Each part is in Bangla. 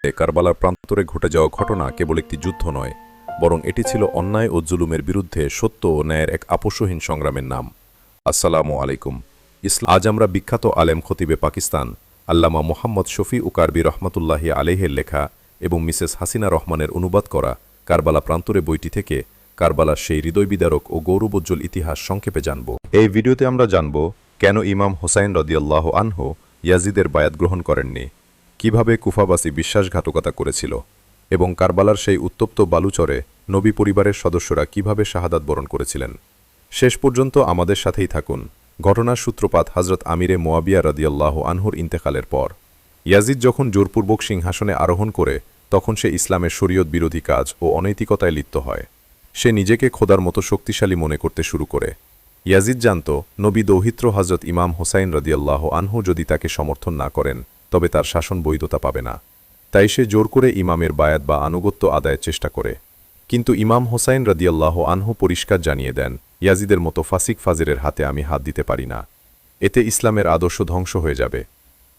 কারবালার প্রান্তরে ঘটে যাওয়া ঘটনা কেবল একটি যুদ্ধ নয়, বরং এটি ছিল অন্যায় ও জুলুমের বিরুদ্ধে সত্য ও ন্যায়ের এক আপোষহীন সংগ্রামের নাম। আসসালামু আলাইকুম। আজ আমরা বিখ্যাত আলেম খতিবে পাকিস্তান আল্লামা মোহাম্মদ শফি উকারবি রহমতুল্লাহি আলাইহের লেখা এবং মিসেস হাসিনা রহমানের অনুবাদ করা কারবালা প্রান্তরে বইটি থেকে কারবালার সেই হৃদয়বিদারক ও গৌরবোজ্জ্বল ইতিহাস সংক্ষেপে জানব। এই ভিডিওতে আমরা জানব কেন ইমাম হোসাইন রাদিয়াল্লাহু আনহু ইয়াজিদের বায়াত গ্রহণ করেননি, কিভাবে কুফাবাসী বিশ্বাসঘাতকতা করেছিল এবং কারবালার সেই উত্তপ্ত বালুচরে নবী পরিবারের সদস্যরা কিভাবে শাহাদাত বরণ করেছিলেন। শেষ পর্যন্ত আমাদের সাথেই থাকুন। ঘটনার সূত্রপাত হযরত আমিরে মুয়াবিয়া রাদিয়াল্লাহু আনহুর ইন্তেকালের পর। ইয়াজিদ যখন জোরপূর্বক সিংহাসনে আরোহণ করে তখন সে ইসলামের শরীয়ত বিরোধী কাজ ও অনৈতিকতায় লিপ্ত হয়। সে নিজেকে খোদার মতো শক্তিশালী মনে করতে শুরু করে। ইয়াজিদ জানত নবী দৌহিত্র হযরত ইমাম হোসাইন রাদিয়াল্লাহু আনহু যদি তাকে সমর্থন না করেন তবে তার শাসন বৈধতা পাবে না। তাই সে জোর করে ইমামের বায়াত বা আনুগত্য আদায়ের চেষ্টা করে। কিন্তু ইমাম হোসাইন রাদিয়াল্লাহু আনহু পরিষ্কার জানিয়ে দেন, ইয়াজিদের মতো ফাসিক ফাজিরের হাতে আমি হাত দিতে পারি না। এতে ইসলামের আদর্শ ধ্বংস হয়ে যাবে।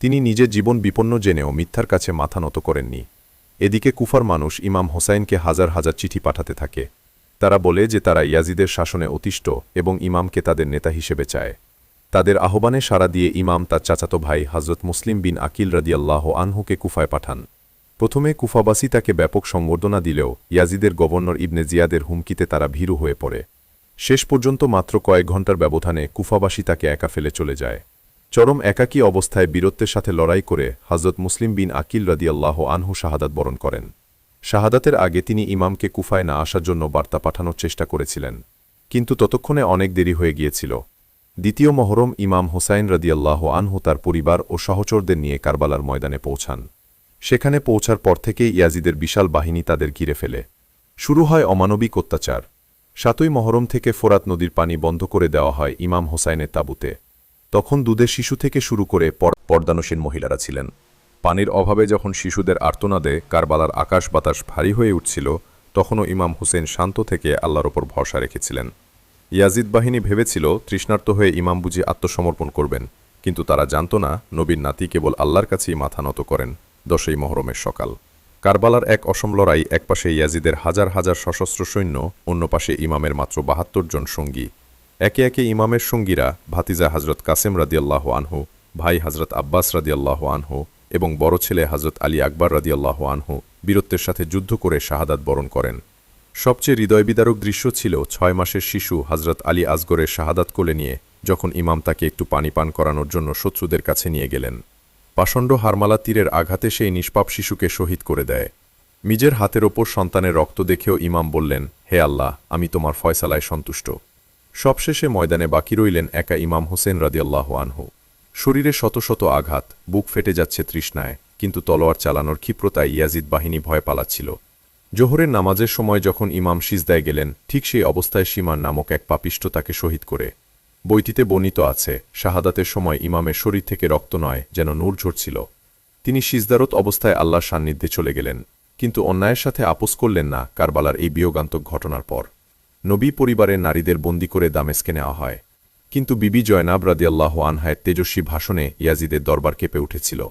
তিনি নিজের জীবন বিপন্ন জেনেও মিথ্যার কাছে মাথা নত করেননি। এদিকে কুফার মানুষ ইমাম হোসাইনকে হাজার হাজার চিঠি পাঠাতে থাকে। তারা বলে যে তারা ইয়াজিদের শাসনে অতিষ্ঠ এবং ইমামকে তাদের নেতা হিসেবে চায়। তাদের আহ্বানে সাড়া দিয়ে ইমাম তার চাচাতো ভাই হযরত মুসলিম বিন আকিল রাদিয়াল্লাহু আনহুকে কুফায় পাঠান। প্রথমে কুফাবাসী তাকে ব্যাপক সংবর্ধনা দিলেও ইয়াজিদের গভর্নর ইবনে জিয়াদের হুমকিতে তারা ভীরু হয়ে পড়ে। শেষ পর্যন্ত মাত্র কয়েক ঘণ্টার ব্যবধানে কুফাবাসী তাকে একা ফেলে চলে যায়। চরম একাকী অবস্থায় বীরত্বের সাথে লড়াই করে হযরত মুসলিম বিন আকিল রাদিয়াল্লাহু আনহু শাহাদাত বরণ করেন। শাহাদাতের আগে তিনি ইমামকে কুফায় না আসার জন্য বার্তা পাঠানোর চেষ্টা করেছিলেন, কিন্তু ততক্ষণে অনেক দেরি হয়ে গিয়েছিল। দ্বিতীয় মহরম ইমাম হোসাইন রাদিয়াল্লাহু আনহু তার পরিবার ও সহচরদের নিয়ে কারবালার ময়দানে পৌঁছান। সেখানে পৌঁছার পর থেকেই ইয়াজিদের বিশাল বাহিনী তাদের ঘিরে ফেলে। শুরু হয় অমানবিক অত্যাচার। ৭ই মহরম থেকে ফোরাত নদীর পানি বন্ধ করে দেওয়া হয় ইমাম হোসাইনের তাঁবুতে। তখন দুধের শিশু থেকে শুরু করে পর্দানসীন মহিলারা ছিলেন। পানির অভাবে যখন শিশুদের আর্তনাদে কারবালার আকাশ বাতাস ভারী হয়ে উঠছিল, তখনও ইমাম হুসেন শান্ত থেকে আল্লাহর ওপর ভরসা রেখেছিলেন। ইয়াজিদ বাহিনী ভেবেছিল তৃষ্ণার্ত হয়ে ইমাম বুঝি আত্মসমর্পণ করবেন, কিন্তু তারা জানত না নবীর নাতি কেবল আল্লাহর কাছেই মাথা নত করেন। ১০ই মহরমের সকাল। কারবালার এক অসম লড়াই, একপাশে ইয়াজিদের হাজার হাজার সশস্ত্র সৈন্য, অন্য পাশে ইমামের মাত্র ৭২ জন সঙ্গী। একে একে ইমামের সঙ্গীরা ভাতিজা হযরত কাসেম রাদিয়াল্লাহু আনহু, ভাই হযরত আব্বাস রাদিয়াল্লাহু আনহু এবং বড় ছেলে হযরত আলী আকবর রাদিয়াল্লাহু আনহু বীরত্বের সাথে যুদ্ধ করে শাহাদাত বরণ করেন। সবচেয়ে হৃদয়বিদারক দৃশ্য ছিল ৬ মাসের শিশু হযরত আলী আসগরের শাহাদাত কোলে নিয়ে যখন ইমাম তাকে একটু পানি পান করানোর জন্য শত্রুদের কাছে নিয়ে গেলেন। পাষণ্ড হারমালা তীরের আঘাতে সেই নিষ্পাপ শিশুকে শহীদ করে দেয়। নিজের হাতের ওপর সন্তানের রক্ত দেখেও ইমাম বললেন, হে আল্লাহ, আমি তোমার ফয়সালায় সন্তুষ্ট। সবশেষে ময়দানে বাকি রইলেন একা ইমাম হোসেন রাদিয়াল্লাহু আনহু। শরীরে শত শত আঘাত, বুক ফেটে যাচ্ছে তৃষ্ণায়, কিন্তু তলোয়ার চালানোর ক্ষিপ্রতায় ইয়াজিদ বাহিনী ভয় পালাচ্ছিল। জোহরের নামাজের সময় যখন ইমাম সিজদায় গেলেন, ঠিক সেই অবস্থায় সীমান নামক এক পাপিষ্ঠ তাকে শহীদ করে। বইটিতে বর্ণিত আছে, শাহাদাতের সময় ইমামের শরীর থেকে রক্ত নয়, যেন নূর ঝরছিল। তিনি সিজদারত অবস্থায় আল্লাহর সান্নিধ্যে চলে গেলেন, কিন্তু অন্যায়ের সাথে আপোস করলেন না। কারবালার এই বিয়োগান্তক ঘটনার পর নবী পরিবারের নারীদের বন্দী করে দামেস্কে নেওয়া হয়, কিন্তু বিবি জয়নাব রাদিয়াল্লাহু আনহায়ের তেজস্বী ভাষণে ইয়াজিদের দরবার কেঁপে উঠেছিল।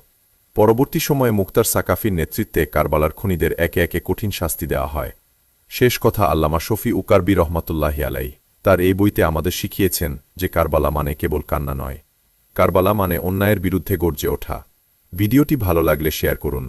পরবর্তী সময়ে মুখতার সাকাফির নেতৃত্বে কারবালার খুনিদের একে একে কঠিন শাস্তি দেওয়া হয়। শেষ কথা আল্লামা শফি উকারবি রহমতুল্লাহি আলাইহি তার এই বইতে আমাদের শিখিয়েছেন যে কারবালা মানে কেবল কান্না নয়, কারবালা মানে অন্যায়ের বিরুদ্ধে গর্জে ওঠা। ভিডিওটি ভালো লাগলে শেয়ার করুন।